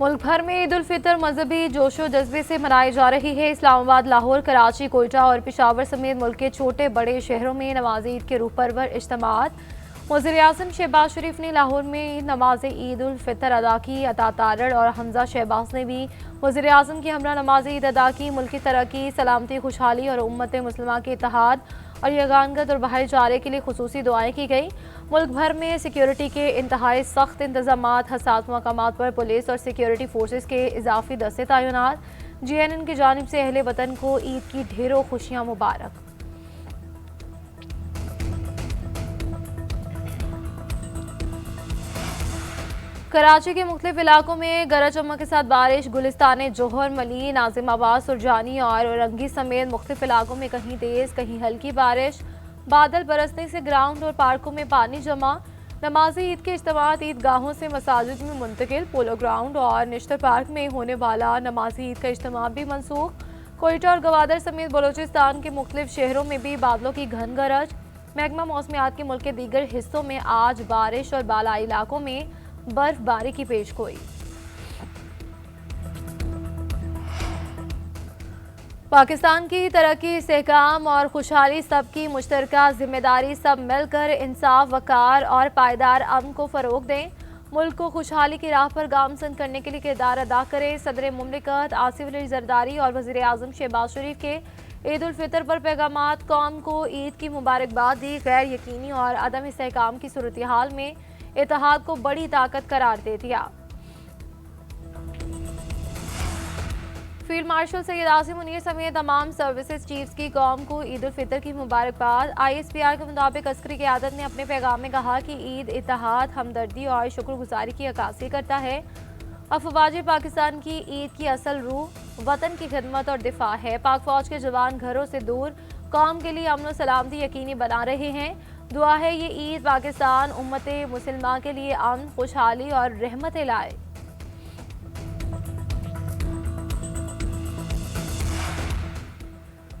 मुल्क भर में ईद उल फितर मजहबी जोशो जज्बे से मनाई जा रही है। इस्लामाबाद, लाहौर, कराची, कोयटा और पेशावर समेत मुल्क के छोटे बड़े शहरों में नमाज ईद के रूह परवर इज्तिमात। वज़ीर-ए-आज़म शहबाज शरीफ ने लाहौर में नमाज ईद उल फितर अदा की। अता तारड़ और हमजा शहबाज ने भी वज़ीर-ए-आज़म की हमरा नमाज ईद अदा की। मुल्क की तरक्की, सलामती, खुशहाली और उम्मत मुस्लिमा के इत्तेहाद और यगानगत और भाईचारे के लिए खुसूसी दुआएं की गई। मुल्क भर में सिक्योरिटी के इंतहाई सख्त इंतजामात, हसास मकामात पर पुलिस और सिक्योरिटी फोर्सेस के इजाफी दस्ते तैनात। GNN की जानिब से अहले वतन को ईद की ढेरों खुशियां मुबारक। कराची के मुख्तलिफ इलाकों में गरज चमक के साथ बारिश। गुलिस्तान जोहर, मली, नाजिमाबाद, सुरजानी और रंगी समेत मुख्तलिफ इलाकों में कहीं तेज कहीं हल्की बारिश। बादल बरसने से ग्राउंड और पार्कों में पानी जमा। नमाजी ईद के इज्तिमात ईदगाहों से मसाजिद में मुंतकिल। पोलो ग्राउंड और निश्तर पार्क में होने वाला नमाजी ईद का इज्तिमा भी मनसूख। कोयटा और गवादर समेत बलोचिस्तान के मुख्तलिफ शहरों में भी बादलों की घन गरज। महकमा मौसमियात के मुल्क के दीगर हिस्सों में आज बारिश और बालाई इलाकों में बर्फबारी की पेशगोई। पाकिस्तान की तरक्की, इस्तेहकाम और खुशहाली सबकी मुश्तरका जिम्मेदारी। सब मिलकर इंसाफ, वकार और पायदार अमन को फ़रोग दें। मुल्क को खुशहाली की राह पर गामजन करने के लिए किरदार अदा करें। सदर मुमलिकत आसिफ अली जरदारी और वज़ीर-ए-आज़म शहबाज शरीफ के ईद उल फितर पर पैगामात। कौम को ईद की मुबारकबाद दी। गैर यकीनी और अदम इस्तेहकाम की सूरत हाल में इत्तेहाद को बड़ी ताकत करार दे दिया। फील्ड मार्शल सैयद आसिम मुनीर समेत तमाम सर्विसेज चीफ्स की कौम को ईद उल फितर की मुबारकबाद। ISPR के मुताबिक अस्करी क़यादत ने अपने पैगाम में कहा कि ईद इत्तेहाद, हमदर्दी और शुक्रगुजारी की अक्कासी करता है। अफवाज पाकिस्तान की ईद की असल रूह वतन की खिदमत और दिफा है। पाक फौज के जवान घरों से दूर कौम के लिए अमन और सलामती यकीनी बना रहे हैं। दुआ है ये ईद पाकिस्तान उम्मत मुसलमा के लिए अमन, खुशहाली और रहमत लाए।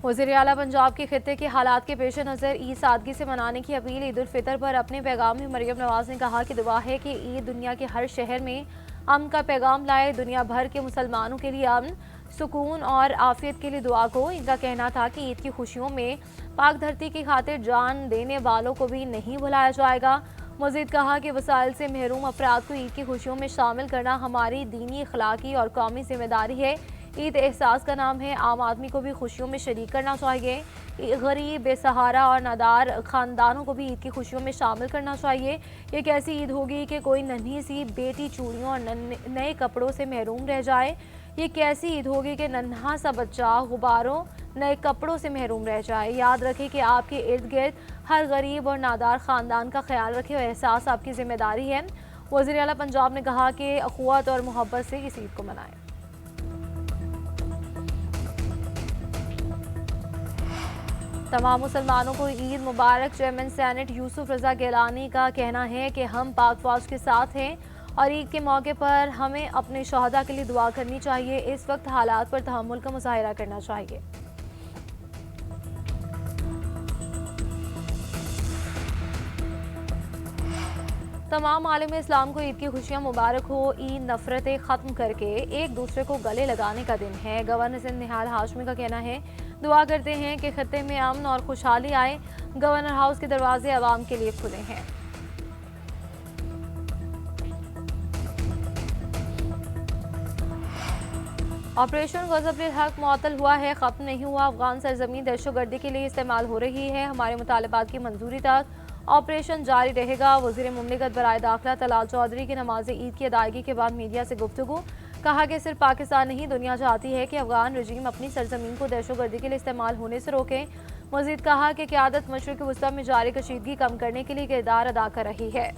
वज़ीर आला पंजाब के खित्ते के हालात के पेश नज़र ईद सादगी से मनाने की अपील। ईद उल फितर पर अपने पैगाम में मरियम नवाज ने कहा कि दुआ है कि ईद दुनिया के हर शहर में अमन का पैगाम लाए। दुनिया भर के मुसलमानों के लिए अमन, सुकून और आफियत के लिए दुआ को। इनका कहना था कि ईद की खुशियों में पाक धरती की खातिर जान देने वालों को भी नहीं भुलाया जाएगा। मज़ीद कहा कि वसाइल से महरूम अफराद को ईद की खुशियों में शामिल करना हमारी दीनी, अखलाकी और कौमी जिम्मेदारी है। ईद एहसास का नाम है। आम आदमी को भी खुशियों में शरीक करना चाहिए। गरीब, बेसहारा और नादार ख़ानदानों को भी ईद की खुशियों में शामिल करना चाहिए। ये कैसी ईद होगी कि कोई नन्ही सी बेटी चूड़ियों और नए कपड़ों से महरूम रह जाए। ये कैसी ईद होगी कि नन्हा सा बच्चा गुब्बारों, नए कपड़ों से महरूम रह जाए। याद रखें कि आपके इर्द गिर्द हर गरीब और नादार ख़ानदान का ख्याल रखें और एहसास आपकी जिम्मेदारी है। वज़ीर आला पंजाब ने कहा कि अख़ुवत और मोहब्बत से इस ईद को मनाएं। तमाम मुसलमानों को ईद मुबारक। चेयरमैन सेनेट यूसुफ रजा गिलानी का कहना है कि हम पाक फौज के साथ हैं और ईद के मौके पर हमें अपने शहदा के लिए दुआ करनी चाहिए। इस वक्त हालात पर तहम्मुल का मुजाहिरा करना चाहिए। तमाम आलम इस्लाम को ईद की खुशियाँ मुबारक हो। ईद नफरतें ख़त्म करके एक दूसरे को गले लगाने का दिन है। गवर्नर सिंध निहाल हाशमी का कहना है, दुआ करते हैं कि खत्ते में अमन और खुशहाली आए। गवर्नर हाउस के दरवाजे आवाम के लिए खुले हैं। ऑपरेशन गज़ब-ए हक मुअत्तल हुआ है, ख़त्म नहीं हुआ। अफगान सरजमीन दहशतगर्दी के लिए इस्तेमाल हो रही है। हमारे मुतालबात की मंजूरी तक ऑपरेशन जारी रहेगा। वज़ीर मुमलिकत बराए दाखिला तलाल चौधरी की नमाज ईद की अदायगी के बाद मीडिया से गुफ्तगू। कहा कि सिर्फ पाकिस्तान नहीं, दुनिया चाहती है कि अफगान रजीम अपनी सरजमीन को दहशतगर्दी के लिए इस्तेमाल होने से रोके। मज़ीद कहा कि क़यादत मशरिक़ वस्ता में जारी कशीदगी कम करने के लिए किरदार अदा कर रही है।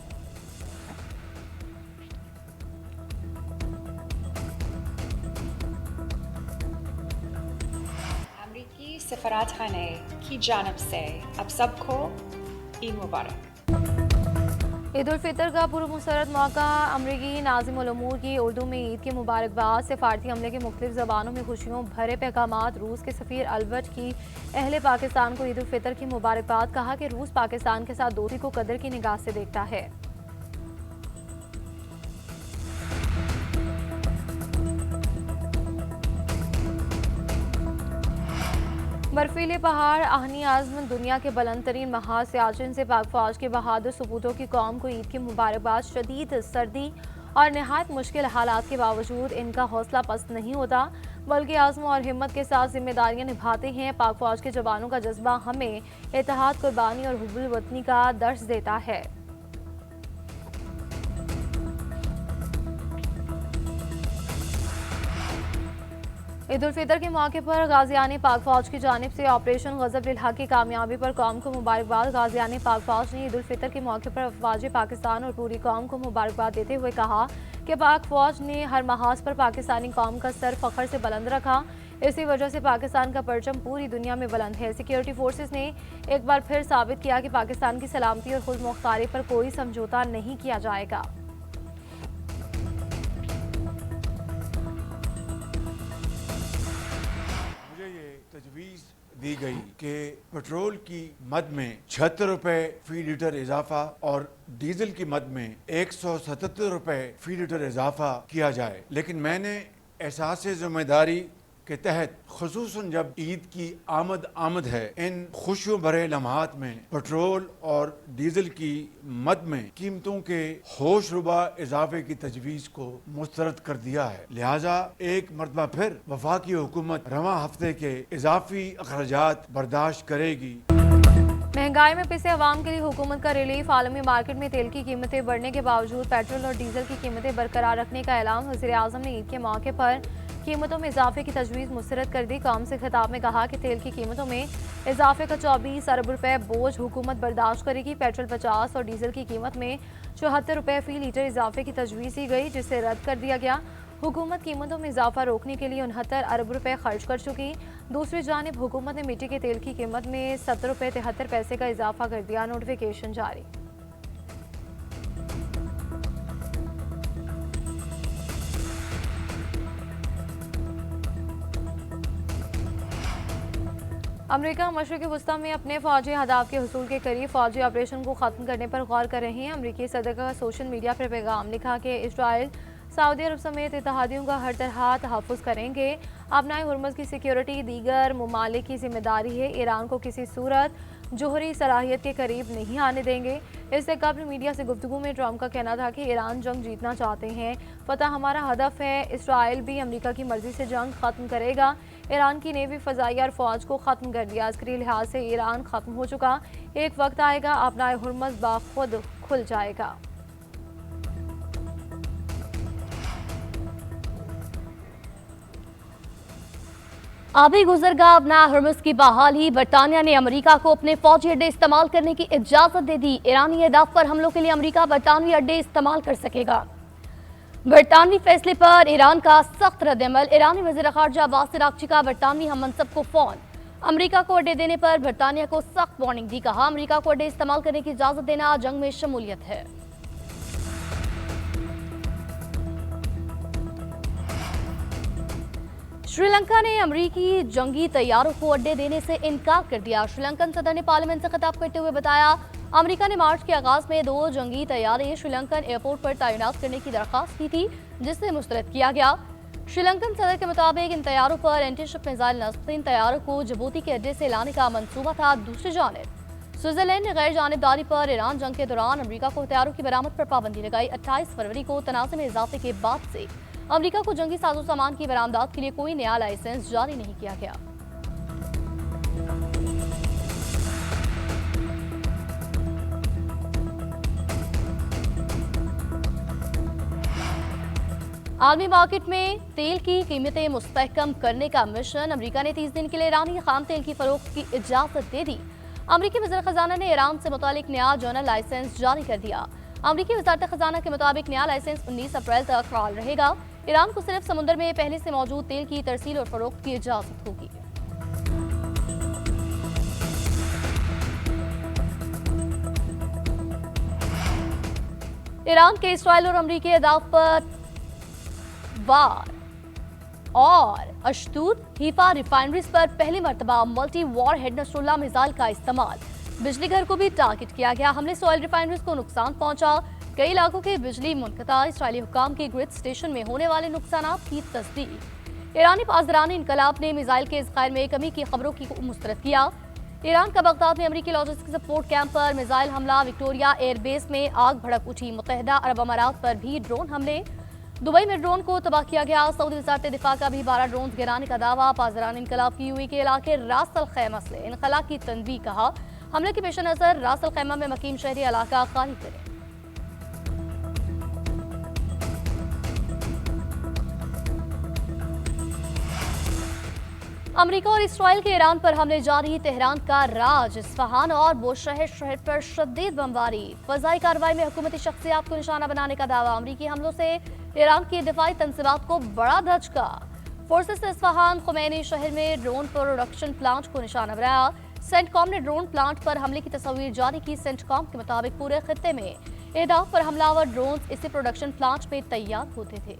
सफारत खाने की जानिब से अब सबको ईद मुबारक। ईद उल फितर का पुरमसरत मौका। अमरीकी नाज़िम उल उमूर की उर्दू में ईद की मुबारकबाद। सफारती हमले के मुख्तलिफ ज़बानों में खुशियों भरे पैगामात। रूस के सफ़ीर अल्बर्ट की अहले पाकिस्तान को ईद उल फितर की मुबारकबाद। कहा कि रूस पाकिस्तान के साथ दोस्ती को कदर की निगाह से देखता है। बर्फीले पहाड़ आहनी आज़म दुनिया के बुलंद तरीन महाज सियाचिन से पाक फौज के बहादुर सपूतों की कौम को ईद की मुबारकबाद। शदीद सर्दी और नहायत मुश्किल हालात के बावजूद इनका हौसला पस्त नहीं होता, बल्कि आज़म और हिम्मत के साथ जिम्मेदारियां निभाते हैं। पाक फौज के जवानों का जज्बा हमें इत्तेहाद, कुर्बानी और हुब्बुल वतनी का दर्स देता है। ईद उल फितर के मौके पर गाजियान पाक फौज की जानिब से ऑपरेशन गज़ब लिल हक़ की कामयाबी पर कौम को मुबारकबाद। गाजियान पाक फौज ने ईद उल फितर के मौके पर अफवाज पाकिस्तान और पूरी कौम को मुबारकबाद देते हुए कहा कि पाक फौज ने हर महाज पर पाकिस्तानी कौम का सर फख्र से बुलंद रखा। इसी वजह से पाकिस्तान का परचम पूरी दुनिया में बुलंद है। सिक्योरिटी फोर्सेस ने एक बार फिर साबित किया कि पाकिस्तान की सलामती और खुद मुख्तारी पर कोई समझौता नहीं किया जाएगा। तजवीज़ दी गई कि पेट्रोल की मद में 76 रुपए फी लीटर इजाफा और डीजल की मद में 177 रुपए फी लीटर इजाफा किया जाए, लेकिन मैंने एहसास जिम्मेदारी के तहत खुसूसन जब ईद की आमद है, इन खुशियों भरे लम्हात में पेट्रोल और डीजल की मद में कीमतों के होशरुबा इजाफे की तजवीज़ को मुस्तरद कर दिया है। लिहाजा एक मरतबा फिर वफाकी हुकूमत रवां हफ्ते के इजाफी अखराजात बर्दाश्त करेगी। महंगाई में पिसे अवाम के लिए हुकूमत का रिलीफ। आलमी मार्केट में तेल की कीमतें बढ़ने के बावजूद पेट्रोल और डीजल की कीमतें बरकरार रखने का ऐलान। वज़ीर आज़म ने ईद के मौके पर कीमतों में इजाफे की तजवीज़ मुस्तरद कर दी। कौम से खिताब में कहा कि तेल की कीमतों में इजाफे का 24 अरब रुपए बोझ हुकूमत बर्दाश्त करेगी। पेट्रोल 50 और डीजल की कीमत में 74 रुपए फी लीटर इजाफे की तजवीज़ दी गई, जिसे रद्द कर दिया गया। हुकूमत कीमतों में इजाफा रोकने के लिए 69 अरब रुपए खर्च कर चुकी। दूसरी जानिब हुकूमत ने मिट्टी के तेल की कीमत में 70 रुपए 73 पैसे का इजाफा कर दिया। नोटिफिकेशन जारी। अमेरिका मशरिक़ी वस्ता में अपने फौजी अहदाफ के हसूल के करीब फौजी ऑपरेशन को ख़त्म करने पर गौर कर रहे हैं। अमेरिकी सदर का सोशल मीडिया पर पैगाम लिखा कि इजराइल सऊदी अरब समेत इत्तेहादियों का हर तरह तहफ़्फ़ुज़ करेंगे। अपनाए हुर्मुज़ की सिक्योरिटी दीगर ममालिक की जिम्मेदारी है। ईरान को किसी सूरत जोहरी सलाहियत के करीब नहीं आने देंगे। इससे कबल मीडिया से गुफ्तगू में ट्रंप का कहना था कि ईरान जंग जीतना चाहते हैं, फतह हमारा हदफ है। इसराइल भी अमेरिका की मर्जी से जंग ख़त्म करेगा। ईरान की नेवी, फ़ज़ाइया और फ़ौज को ख़त्म कर दिया। अस्करी लिहाज से ईरान ख़त्म हो चुका। एक वक्त आएगा अपनाए हुर्मुज़ बाखुद खुल जाएगा। अभी गुजरगा अपना हुर्मुज़ की बहाली। बरतानिया ने अमेरिका को अपने फौजी अड्डे इस्तेमाल करने की इजाज़त दे दी। ईरानी अहदाफ पर हमलों के लिए अमेरिका बरतानवी अड्डे इस्तेमाल कर सकेगा। बरतानवी फैसले पर ईरान का सख्त रद्दअमल। ईरानी वज़ीर ख़ारजा अब्बास अराग़ची का बरतानवी हम मनसब को फ़ोन। अमेरिका को अड्डे देने पर बरतानिया को सख्त वार्निंग दी। कहा अमेरिका को अड्डे इस्तेमाल करने की इजाज़त देना जंग में शमूलियत है। श्रीलंका ने अमेरिकी जंगी तैयारों को अड्डे देने से इनकार कर दिया। श्रीलंकन सदर ने पार्लियामेंट से खिताब करते हुए बताया अमेरिका ने मार्च के आगाज में 2 जंगी तैयारे श्रीलंकन एयरपोर्ट पर तैनात करने की दरख्वास्त की थी, जिसे मुस्तरद किया गया। श्रीलंकन सदर के मुताबिक इन तैयारों पर एंटीशिप मिसाइल नस्ब। इन तैयारों को जिबूती के अड्डे से लाने का मंसूबा था। दूसरी जानिब स्विट्जरलैंड ने गैर जानिबदारी पर ईरान जंग के दौरान अमेरिका को हथियारों की बरामद पर पाबंदी लगाई। 28 फरवरी को तनाज़े में इजाफे के बाद से अमेरिका को जंगी साजो सामान की बरामदात के लिए कोई नया लाइसेंस जारी नहीं किया गया। आलमी मार्केट में तेल की कीमतें मुस्तहकम करने का मिशन। अमेरिका ने 30 दिन के लिए ईरानी खाम तेल की फरोख्त की इजाजत दे दी। अमेरिकी वज़ीर खजाना ने ईरान से मुतालिक नया जर्नल लाइसेंस जारी कर दिया। अमेरिकी वज़ारत खजाना के मुताबिक नया लाइसेंस 19 अप्रैल तक फ़ाल रहेगा। ईरान को सिर्फ समुद्र में पहले से मौजूद तेल की तरसील और फरोख्त की इजाजत होगी। ईरान के इसराइल और अमरीकी अहदाफ पर वार और अशदूद हीफा रिफाइनरीज पर पहली मर्तबा multi warhead Nasrullah missile का इस्तेमाल। बिजली घर को भी टारगेट किया गया। हमले से ऑयल रिफाइनरीज को नुकसान पहुंचा। कई इलाकों की बिजली मुनक़ता। इसराइली हुक्काम के ग्रिड स्टेशन में होने वाले नुकसान की तस्दीक। ईरानी पासदारान इनकलाब ने मिसाइल के ज़खायर में कमी की खबरों की मुस्तरद किया। ईरान का बगदाद में अमरीकी लॉजिस्टिक सपोर्ट कैंप पर मिसाइल हमला। विक्टोरिया एयरबेस में आग भड़क उठी। मुत्तहिदा अरब अमारात पर भी ड्रोन हमले। दुबई में ड्रोन को तबाह किया गया। सऊदी वज़ारत दिफा का भी 12 ड्रोन गिराने का दावा। पासदारान इनकलाब की यूएई के इलाके रास अल खैमा से इनखला की तनबीह। कहा हमले के पेश नजर रास अल खैमा में मकीम शहरी इलाका खाली करें। अमेरिका और इसराइल के ईरान पर हमले जारी। तेहरान का राज, इस्फहान और बुशहर पर शदीद बमबारी। फजाई कार्रवाई में हुकूमती शख्सियात को निशाना बनाने का दावा। अमरीकी हमलों से ईरान की दिफाई तंसीबात को बड़ा धचका। फोर्सेस ने इस्फहान खुमैनी शहर में ड्रोन प्रोडक्शन प्लांट को निशाना बनाया। सेंटकॉम ने ड्रोन प्लांट पर हमले की तस्वीर जारी की। सेंटकॉम के मुताबिक पूरे खित्ते में एहदाफ पर हमलावर ड्रोन इसी प्रोडक्शन प्लांट में तैयार होते थे।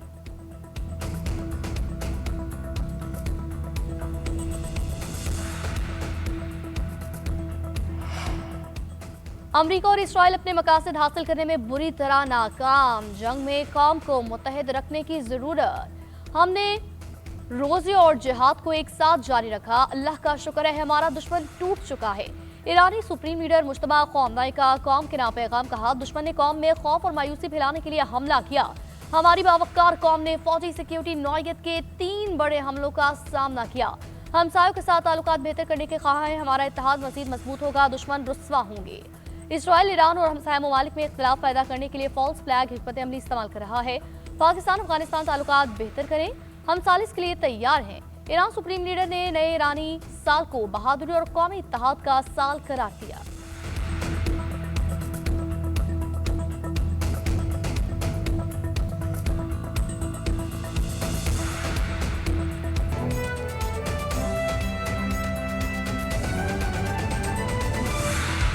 अमरीका और इसराइल अपने मकासद हासिल करने में बुरी तरह नाकाम। जंग में कौम को मुत्तहिद रखने की जरूरत। हमने रोजे और जिहाद को एक साथ जारी रखा। अल्लाह का शुक्र है हमारा दुश्मन टूट चुका है। ईरानी सुप्रीम लीडर मुश्तबा ख़ामनेई का कौम के नाम पैगाम। कहा दुश्मन ने कौम में खौफ और मायूसी फैलाने के लिए हमला किया। हमारी बावकार कौम ने फौजी सिक्योरिटी नौयत के 3 बड़े हमलों का सामना किया। हमसायों के साथ ताल्लुकात बेहतर करने के ख्वाह हैं। हमारा इत्तेहाद मजीद मजबूत होगा। दुश्मन रुस्वा होंगे। इसराइल ईरान और हमसाया ममालिक में इख्तिलाफ पैदा करने के लिए फॉल्स फ्लैग हिकमत अमली इस्तेमाल कर रहा है। पाकिस्तान अफगानिस्तान ताल्लुकात बेहतर करें, हम सालिस के लिए तैयार हैं। ईरान सुप्रीम लीडर ने नए ईरानी साल को बहादुरी और कौमी इत्तेहाद का साल करार दिया।